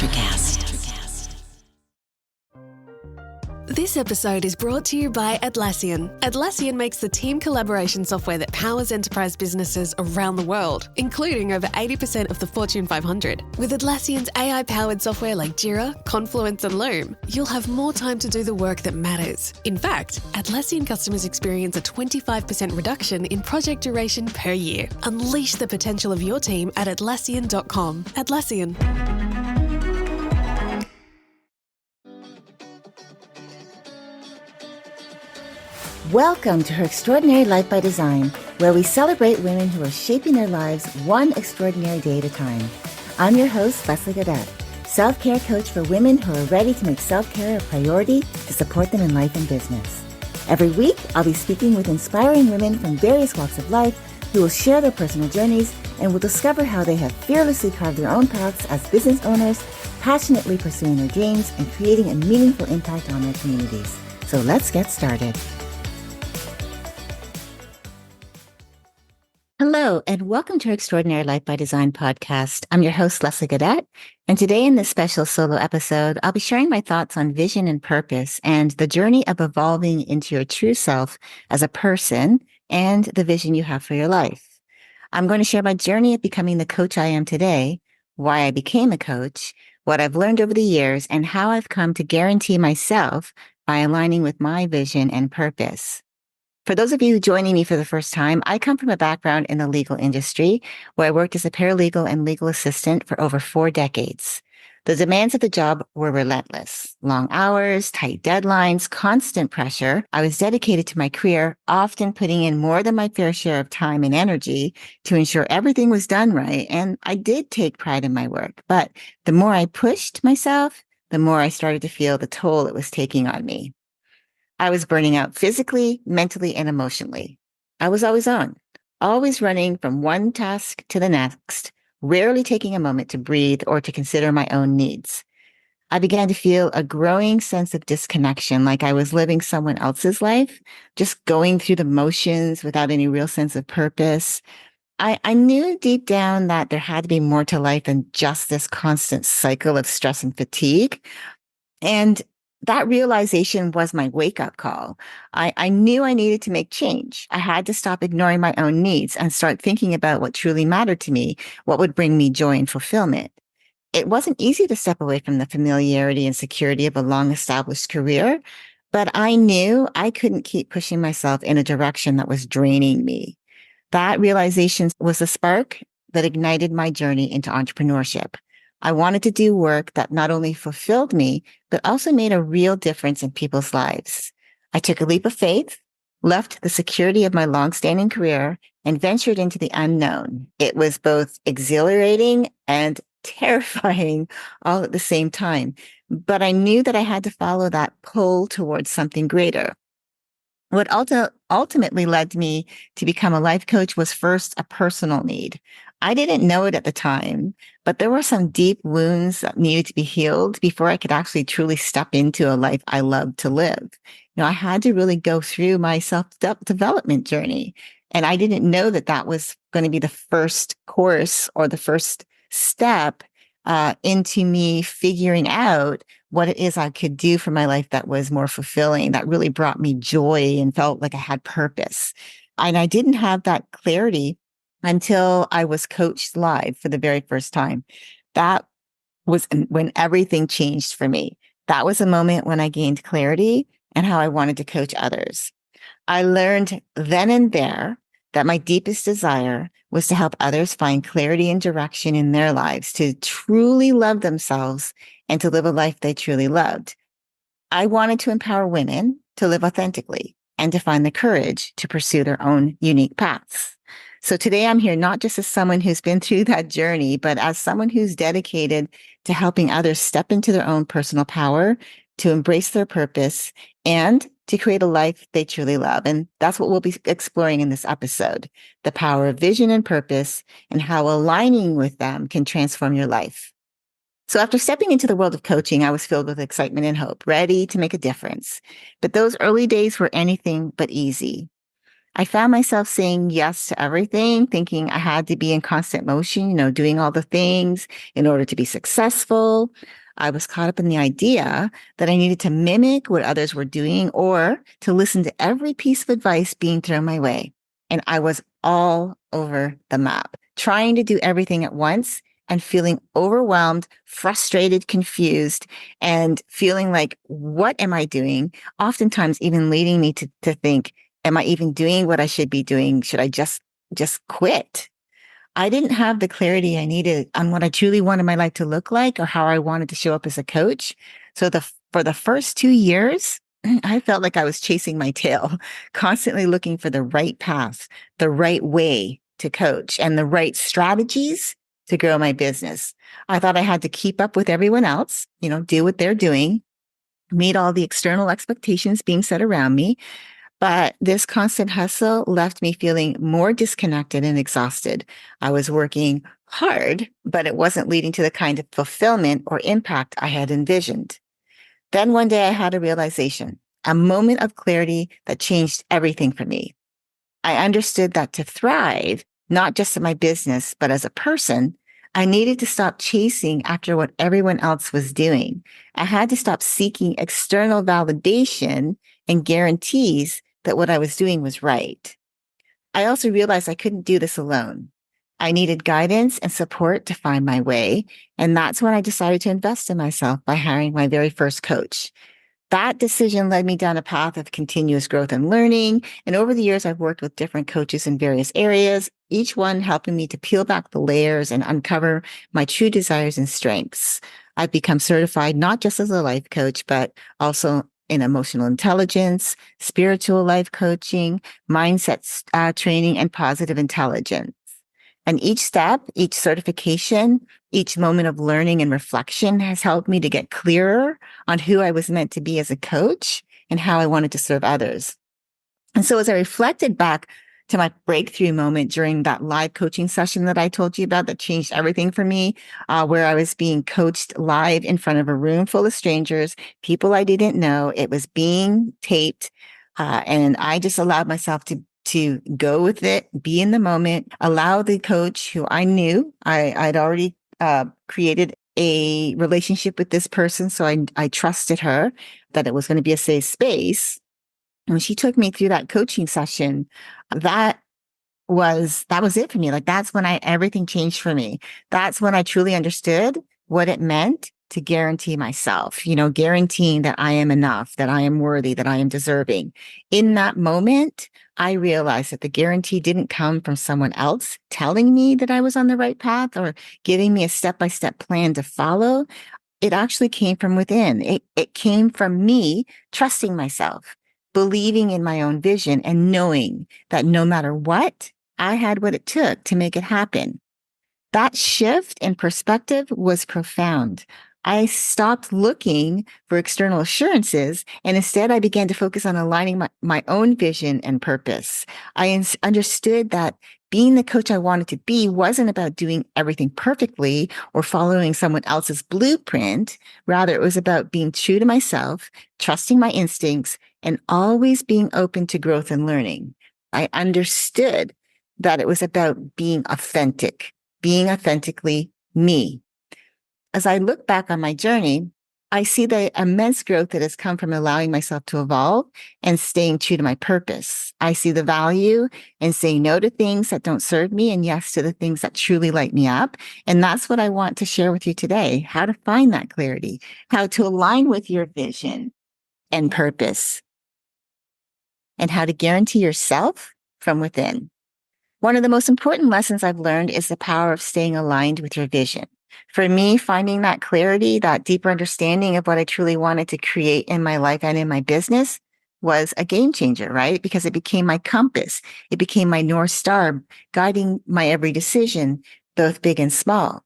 Electricast. This episode is brought to you by Atlassian. Atlassian makes the team collaboration software that powers enterprise businesses around the world, including over 80% of the Fortune 500. With Atlassian's AI-powered software like Jira, Confluence, and Loom, you'll have more time to do the work that matters. In fact, Atlassian customers experience a 25% reduction in project duration per year. Unleash the potential of your team at Atlassian.com. Atlassian. Welcome to Her Extraordinary Life by Design, where we celebrate women who are shaping their lives one extraordinary day at a time. I'm your host, Leslie Gaudette, self-care coach for women who are ready to make self-care a priority to support them in life and business. Every week, I'll be speaking with inspiring women from various walks of life who will share their personal journeys and will discover how they have fearlessly carved their own paths as business owners, passionately pursuing their dreams and creating a meaningful impact on their communities. So let's get started. Hello, and welcome to Her Extraordinary Life by Design podcast. I'm your host, Leslie Gaudette, and today in this special solo episode, I'll be sharing my thoughts on vision and purpose and the journey of evolving into your true self as a person and the vision you have for your life. I'm going to share my journey of becoming the coach I am today, why I became a coach, what I've learned over the years, and how I've come to guarantee myself by aligning with my vision and purpose. For those of you joining me for the first time, I come from a background in the legal industry where I worked as a paralegal and legal assistant for over 4 decades. The demands of the job were relentless. Long hours, tight deadlines, constant pressure. I was dedicated to my career, often putting in more than my fair share of time and energy to ensure everything was done right. And I did take pride in my work. But the more I pushed myself, the more I started to feel the toll it was taking on me. I was burning out physically, mentally, and emotionally. I was always on, always running from one task to the next, rarely taking a moment to breathe or to consider my own needs. I began to feel a growing sense of disconnection, like I was living someone else's life, just going through the motions without any real sense of purpose. I knew deep down that there had to be more to life than just this constant cycle of stress and fatigue. And that realization was my wake-up call. I knew I needed to make change. I had to stop ignoring my own needs and start thinking about what truly mattered to me, what would bring me joy and fulfillment. It wasn't easy to step away from the familiarity and security of a long-established career, but I knew I couldn't keep pushing myself in a direction that was draining me. That realization was the spark that ignited my journey into entrepreneurship. I wanted to do work that not only fulfilled me, but also made a real difference in people's lives. I took a leap of faith, left the security of my long-standing career, and ventured into the unknown. It was both exhilarating and terrifying all at the same time. But I knew that I had to follow that pull towards something greater. What ultimately led me to become a life coach was first a personal need. I didn't know it at the time, but there were some deep wounds that needed to be healed before I could actually truly step into a life I loved to live. I had to really go through my self-development journey. And I didn't know that that was going to be the first course or the first step into me figuring out what it is I could do for my life that was more fulfilling, that really brought me joy and felt like I had purpose. And I didn't have that clarity until I was coached live for the very first time. That was when everything changed for me. That was a moment when I gained clarity and how I wanted to coach others. I learned then and there that my deepest desire was to help others find clarity and direction in their lives, to truly love themselves and to live a life they truly loved. I wanted to empower women to live authentically and to find the courage to pursue their own unique paths. So today I'm here not just as someone who's been through that journey, but as someone who's dedicated to helping others step into their own personal power, to embrace their purpose, and to create a life they truly love. And that's what we'll be exploring in this episode, the power of vision and purpose and how aligning with them can transform your life. So after stepping into the world of coaching, I was filled with excitement and hope, ready to make a difference. But those early days were anything but easy. I found myself saying yes to everything, thinking I had to be in constant motion, doing all the things in order to be successful. I was caught up in the idea that I needed to mimic what others were doing or to listen to every piece of advice being thrown my way. And I was all over the map, trying to do everything at once and feeling overwhelmed, frustrated, confused, and feeling like, what am I doing? Oftentimes even leading me to think, am I even doing what I should be doing? Should I just quit? I didn't have the clarity I needed on what I truly wanted my life to look like or how I wanted to show up as a coach. So for the first 2 years, I felt like I was chasing my tail, constantly looking for the right path, the right way to coach, and the right strategies to grow my business. I thought I had to keep up with everyone else, do what they're doing, meet all the external expectations being set around me. But this constant hustle left me feeling more disconnected and exhausted. I was working hard, but it wasn't leading to the kind of fulfillment or impact I had envisioned. Then one day I had a realization, a moment of clarity that changed everything for me. I understood that to thrive, not just in my business, but as a person, I needed to stop chasing after what everyone else was doing. I had to stop seeking external validation and guarantees that what I was doing was right. I also realized I couldn't do this alone. I needed guidance and support to find my way. And that's when I decided to invest in myself by hiring my very first coach. That decision led me down a path of continuous growth and learning. And over the years, I've worked with different coaches in various areas, each one helping me to peel back the layers and uncover my true desires and strengths. I've become certified not just as a life coach, but also in emotional intelligence, spiritual life coaching, mindset training, and positive intelligence. And each step, each certification, each moment of learning and reflection has helped me to get clearer on who I was meant to be as a coach and how I wanted to serve others. And so as I reflected back to my breakthrough moment during that live coaching session that I told you about that changed everything for me, where I was being coached live in front of a room full of strangers, people I didn't know. It was being taped. And I just allowed myself to go with it, be in the moment, allow the coach who I knew, I'd already created a relationship with this person. So I trusted her that it was going to be a safe space. When she took me through that coaching session, that that was it for me. Like that's when everything changed for me. That's when I truly understood what it meant to guarantee myself, guaranteeing that I am enough, that I am worthy, that I am deserving. In that moment, I realized that the guarantee didn't come from someone else telling me that I was on the right path or giving me a step-by-step plan to follow. It actually came from within. It came from me trusting myself, believing in my own vision and knowing that no matter what, I had what it took to make it happen. That shift in perspective was profound. I stopped looking for external assurances and instead I began to focus on aligning my own vision and purpose. I understood that being the coach I wanted to be wasn't about doing everything perfectly or following someone else's blueprint. Rather, it was about being true to myself, trusting my instincts, and always being open to growth and learning. I understood that it was about being authentic, being authentically me. As I look back on my journey, I see the immense growth that has come from allowing myself to evolve and staying true to my purpose. I see the value in saying no to things that don't serve me and yes to the things that truly light me up. And that's what I want to share with you today, how to find that clarity, how to align with your vision and purpose, and how to guarantee yourself from within. One of the most important lessons I've learned is the power of staying aligned with your vision. For me, finding that clarity, that deeper understanding of what I truly wanted to create in my life and in my business was a game changer, right? Because it became my compass. It became my North Star, guiding my every decision, both big and small.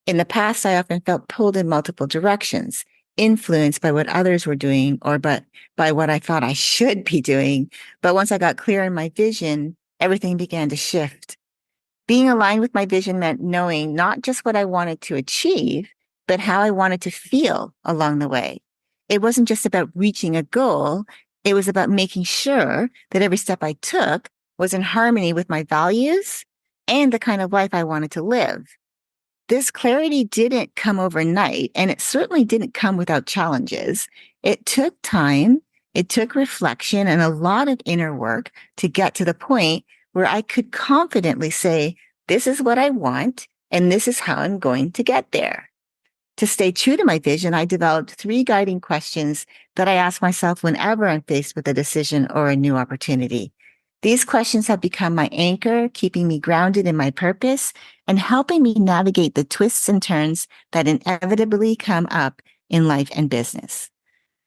In the past, I often felt pulled in multiple directions, influenced by what others were doing or by what I thought I should be doing. But once I got clear in my vision, everything began to shift. Being aligned with my vision meant knowing not just what I wanted to achieve, but how I wanted to feel along the way. It wasn't just about reaching a goal. It was about making sure that every step I took was in harmony with my values and the kind of life I wanted to live. This clarity didn't come overnight, and it certainly didn't come without challenges. It took time, it took reflection, and a lot of inner work to get to the point where I could confidently say, this is what I want, and this is how I'm going to get there. To stay true to my vision, I developed 3 guiding questions that I ask myself whenever I'm faced with a decision or a new opportunity. These questions have become my anchor, keeping me grounded in my purpose and helping me navigate the twists and turns that inevitably come up in life and business.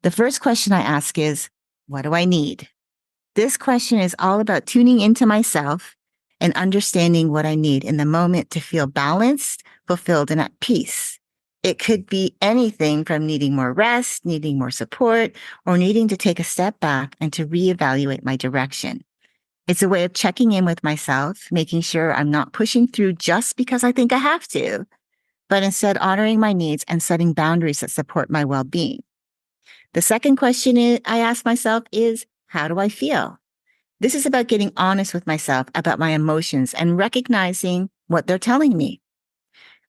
The first question I ask is, what do I need? This question is all about tuning into myself and understanding what I need in the moment to feel balanced, fulfilled, and at peace. It could be anything from needing more rest, needing more support, or needing to take a step back and to reevaluate my direction. It's a way of checking in with myself, making sure I'm not pushing through just because I think I have to, but instead honoring my needs and setting boundaries that support my well-being. The second question I ask myself is, how do I feel? This is about getting honest with myself about my emotions and recognizing what they're telling me.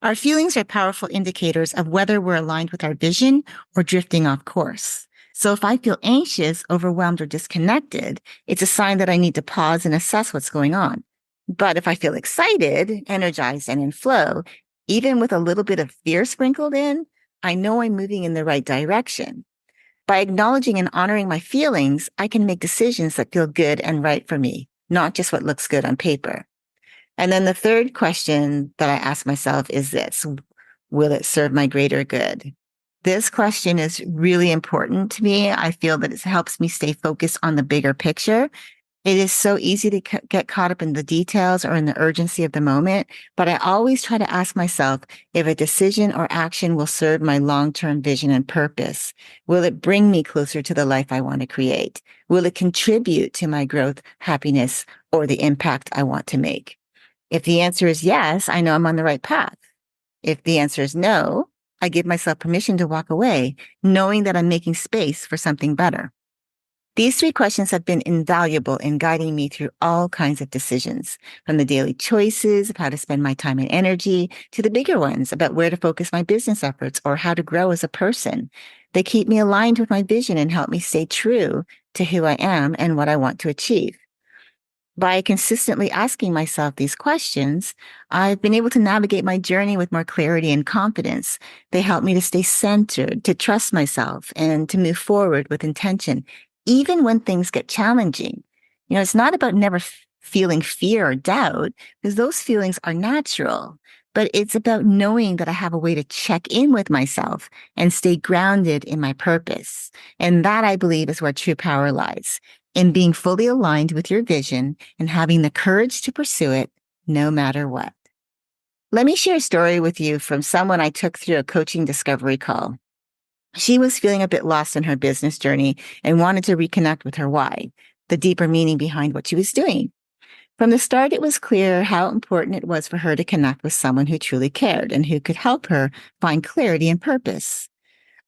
Our feelings are powerful indicators of whether we're aligned with our vision or drifting off course. So if I feel anxious, overwhelmed, or disconnected, it's a sign that I need to pause and assess what's going on. But if I feel excited, energized, and in flow, even with a little bit of fear sprinkled in, I know I'm moving in the right direction. By acknowledging and honoring my feelings, I can make decisions that feel good and right for me, not just what looks good on paper. And then the third question that I ask myself is this: will it serve my greater good? This question is really important to me. I feel that it helps me stay focused on the bigger picture. It is so easy to get caught up in the details or in the urgency of the moment, but I always try to ask myself if a decision or action will serve my long-term vision and purpose. Will it bring me closer to the life I want to create? Will it contribute to my growth, happiness, or the impact I want to make? If the answer is yes, I know I'm on the right path. If the answer is no, I give myself permission to walk away, knowing that I'm making space for something better. These 3 questions have been invaluable in guiding me through all kinds of decisions, from the daily choices of how to spend my time and energy to the bigger ones about where to focus my business efforts or how to grow as a person. They keep me aligned with my vision and help me stay true to who I am and what I want to achieve. By consistently asking myself these questions, I've been able to navigate my journey with more clarity and confidence. They help me to stay centered, to trust myself, and to move forward with intention, even when things get challenging. It's not about never feeling fear or doubt, because those feelings are natural, but it's about knowing that I have a way to check in with myself and stay grounded in my purpose. And that, I believe, is where true power lies, in being fully aligned with your vision and having the courage to pursue it no matter what. Let me share a story with you from someone I took through a coaching discovery call. She was feeling a bit lost in her business journey and wanted to reconnect with her why, the deeper meaning behind what she was doing. From the start, it was clear how important it was for her to connect with someone who truly cared and who could help her find clarity and purpose.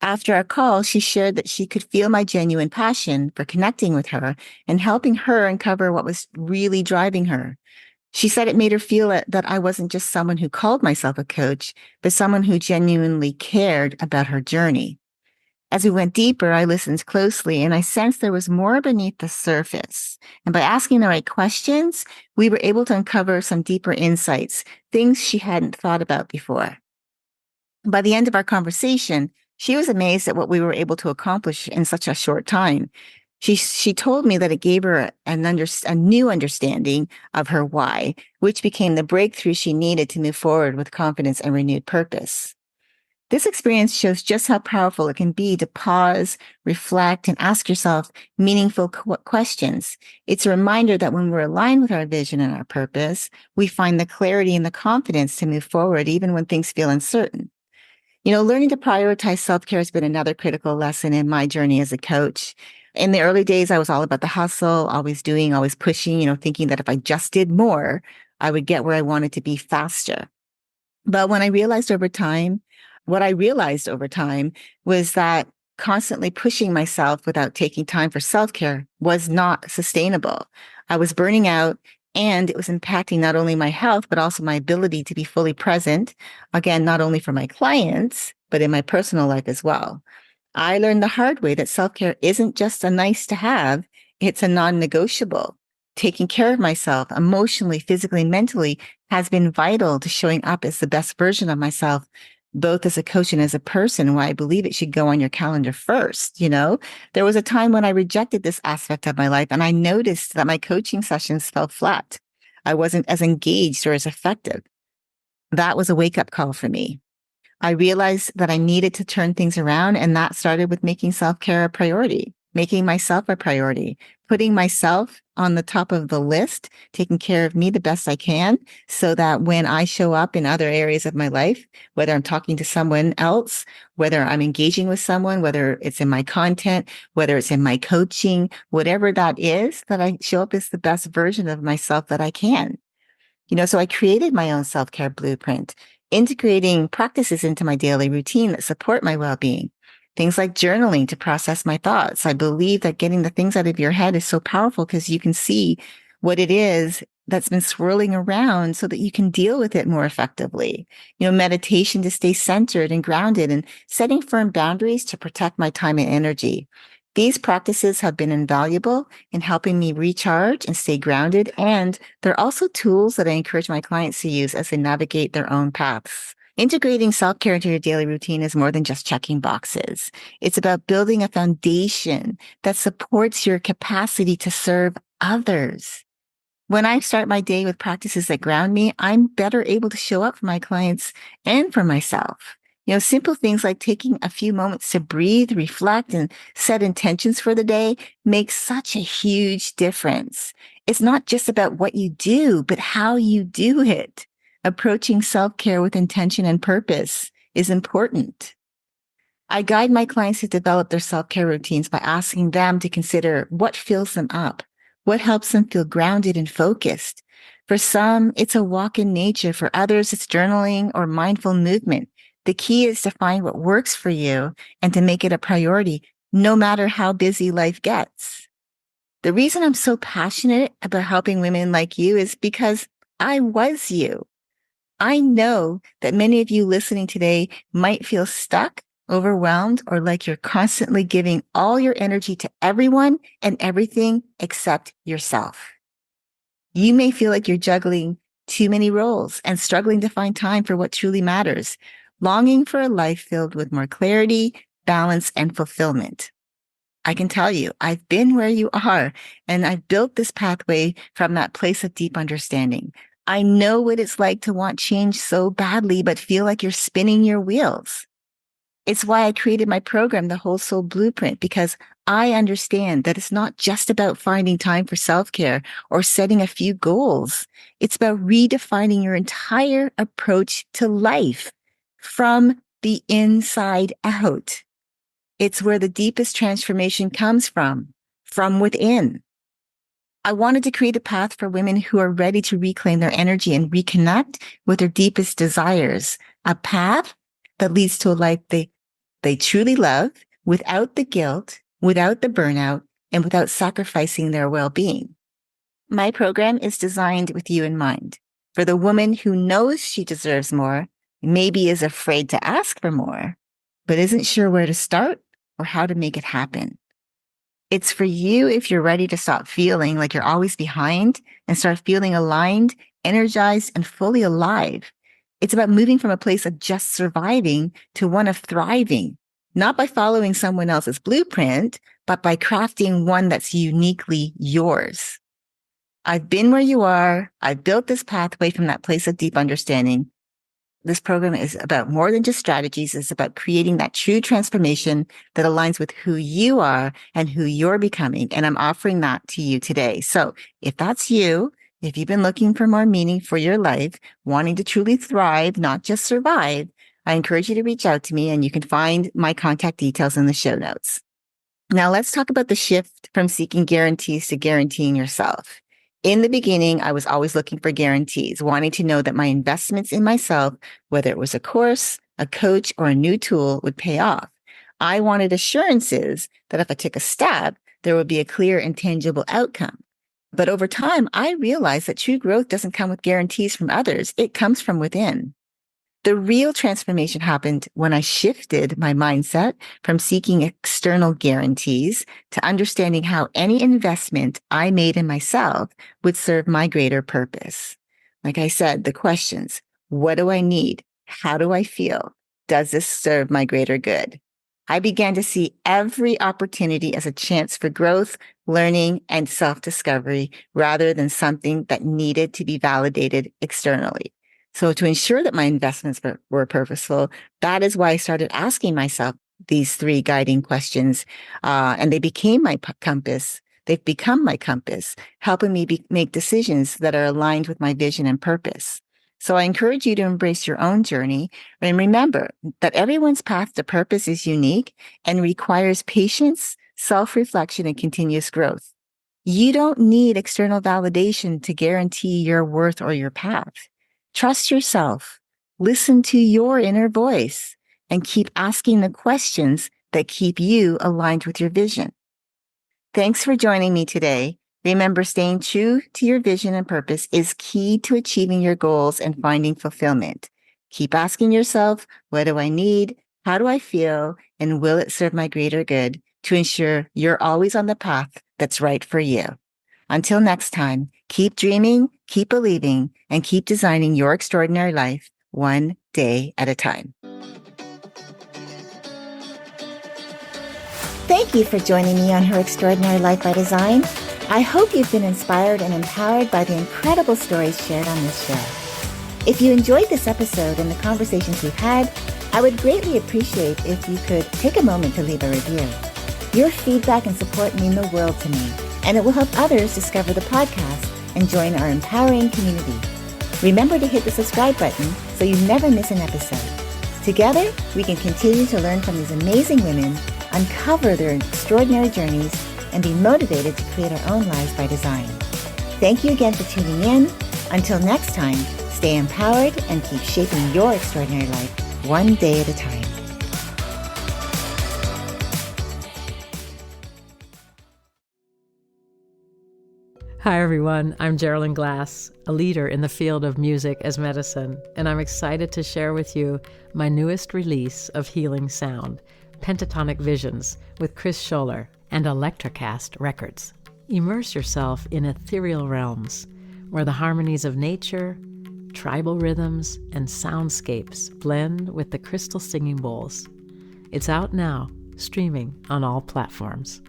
After our call, she shared that she could feel my genuine passion for connecting with her and helping her uncover what was really driving her. She said it made her feel that I wasn't just someone who called myself a coach, but someone who genuinely cared about her journey. As we went deeper, I listened closely and I sensed there was more beneath the surface. And by asking the right questions, we were able to uncover some deeper insights, things she hadn't thought about before. By the end of our conversation, she was amazed at what we were able to accomplish in such a short time. She told me that it gave her a new understanding of her why, which became the breakthrough she needed to move forward with confidence and renewed purpose. This experience shows just how powerful it can be to pause, reflect, and ask yourself meaningful questions. It's a reminder that when we're aligned with our vision and our purpose, we find the clarity and the confidence to move forward even when things feel uncertain. Learning to prioritize self-care has been another critical lesson in my journey as a coach. In the early days, I was all about the hustle, always doing, always pushing, thinking that if I just did more, I would get where I wanted to be faster. But what I realized over time was that constantly pushing myself without taking time for self-care was not sustainable. I was burning out and it was impacting not only my health, but also my ability to be fully present. Again, not only for my clients, but in my personal life as well. I learned the hard way that self-care isn't just a nice to have, it's a non-negotiable. Taking care of myself emotionally, physically, mentally has been vital to showing up as the best version of myself, both as a coach and as a person, why I believe it should go on your calendar first. There was a time when I rejected this aspect of my life and I noticed that my coaching sessions fell flat. I wasn't as engaged or as effective. That was a wake-up call for me. I realized that I needed to turn things around, and that started with making self-care a priority, making myself a priority, putting myself on the top of the list, taking care of me the best I can, so that when I show up in other areas of my life, whether I'm talking to someone else, whether I'm engaging with someone, whether it's in my content, whether it's in my coaching, whatever that is, that I show up as the best version of myself that I can. So I created my own self-care blueprint, integrating practices into my daily routine that support my well-being. Things like journaling to process my thoughts. I believe that getting the things out of your head is so powerful because you can see what it is that's been swirling around so that you can deal with it more effectively. Meditation to stay centered and grounded, and setting firm boundaries to protect my time and energy. These practices have been invaluable in helping me recharge and stay grounded, and they're also tools that I encourage my clients to use as they navigate their own paths. Integrating self-care into your daily routine is more than just checking boxes. It's about building a foundation that supports your capacity to serve others. When I start my day with practices that ground me, I'm better able to show up for my clients and for myself. Simple things like taking a few moments to breathe, reflect, and set intentions for the day make such a huge difference. It's not just about what you do, but how you do it. Approaching self-care with intention and purpose is important. I guide my clients to develop their self-care routines by asking them to consider what fills them up, what helps them feel grounded and focused. For some, it's a walk in nature. For others, it's journaling or mindful movement. The key is to find what works for you and to make it a priority, no matter how busy life gets. The reason I'm so passionate about helping women like you is because I was you. I know that many of you listening today might feel stuck, overwhelmed, or like you're constantly giving all your energy to everyone and everything except yourself. You may feel like you're juggling too many roles and struggling to find time for what truly matters, longing for a life filled with more clarity, balance, and fulfillment. I can tell you, I've been where you are, and I've built this pathway from that place of deep understanding. I know what it's like to want change so badly, but feel like you're spinning your wheels. It's why I created my program, The Whole Soul Blueprint, because I understand that it's not just about finding time for self-care or setting a few goals. It's about redefining your entire approach to life from the inside out. It's where the deepest transformation comes from within. I wanted to create a path for women who are ready to reclaim their energy and reconnect with their deepest desires, a path that leads to a life they truly love without the guilt, without the burnout, and without sacrificing their well-being. My program is designed with you in mind. For the woman who knows she deserves more, maybe is afraid to ask for more, but isn't sure where to start or how to make it happen. It's for you if you're ready to stop feeling like you're always behind and start feeling aligned, energized, and fully alive. It's about moving from a place of just surviving to one of thriving, not by following someone else's blueprint, but by crafting one that's uniquely yours. I've been where you are. I've built this pathway from that place of deep understanding. This program is about more than just strategies. It's about creating that true transformation that aligns with who you are and who you're becoming. And I'm offering that to you today. So if that's you, if you've been looking for more meaning for your life, wanting to truly thrive, not just survive, I encourage you to reach out to me, and you can find my contact details in the show notes. Now let's talk about the shift from seeking guarantees to guaranteeing yourself. In the beginning, I was always looking for guarantees, wanting to know that my investments in myself, whether it was a course, a coach, or a new tool, would pay off. I wanted assurances that if I took a step, there would be a clear and tangible outcome. But over time, I realized that true growth doesn't come with guarantees from others. It comes from within. The real transformation happened when I shifted my mindset from seeking external guarantees to understanding how any investment I made in myself would serve my greater purpose. Like I said, the questions, what do I need? How do I feel? Does this serve my greater good? I began to see every opportunity as a chance for growth, learning, and self-discovery rather than something that needed to be validated externally. So to ensure that my investments were purposeful, that is why I started asking myself these three guiding questions, and they became my compass. They've become my compass, helping me make decisions that are aligned with my vision and purpose. So I encourage you to embrace your own journey and remember that everyone's path to purpose is unique and requires patience, self-reflection, and continuous growth. You don't need external validation to guarantee your worth or your path. Trust yourself, listen to your inner voice, and keep asking the questions that keep you aligned with your vision. Thanks for joining me today. Remember, staying true to your vision and purpose is key to achieving your goals and finding fulfillment. Keep asking yourself, what do I need? How do I feel? And will it serve my greater good to ensure you're always on the path that's right for you? Until next time, keep dreaming, keep believing, and keep designing your extraordinary life one day at a time. Thank you for joining me on Her Extraordinary Life by Design. I hope you've been inspired and empowered by the incredible stories shared on this show. If you enjoyed this episode and the conversations we've had, I would greatly appreciate if you could take a moment to leave a review. Your feedback and support mean the world to me, and it will help others discover the podcast and join our empowering community. Remember to hit the subscribe button so you never miss an episode. Together, we can continue to learn from these amazing women, uncover their extraordinary journeys, and be motivated to create our own lives by design. Thank you again for tuning in. Until next time, stay empowered and keep shaping your extraordinary life one day at a time. Hi everyone, I'm Geraldine Glass, a leader in the field of music as medicine, and I'm excited to share with you my newest release of healing sound, Pentatonic Visions, with Chris Scholler and Electrocast Records. Immerse yourself in ethereal realms where the harmonies of nature, tribal rhythms, and soundscapes blend with the crystal singing bowls. It's out now, streaming on all platforms.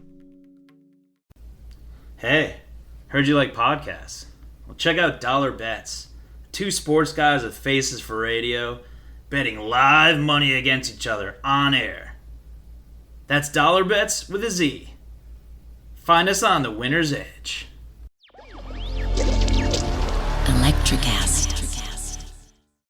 Hey, heard you like podcasts. Well, check out Dollar Bets. Two sports guys with faces for radio, betting live money against each other on air. That's Dollar Bets with a Z. Find us on the Winner's Edge. Electrocast.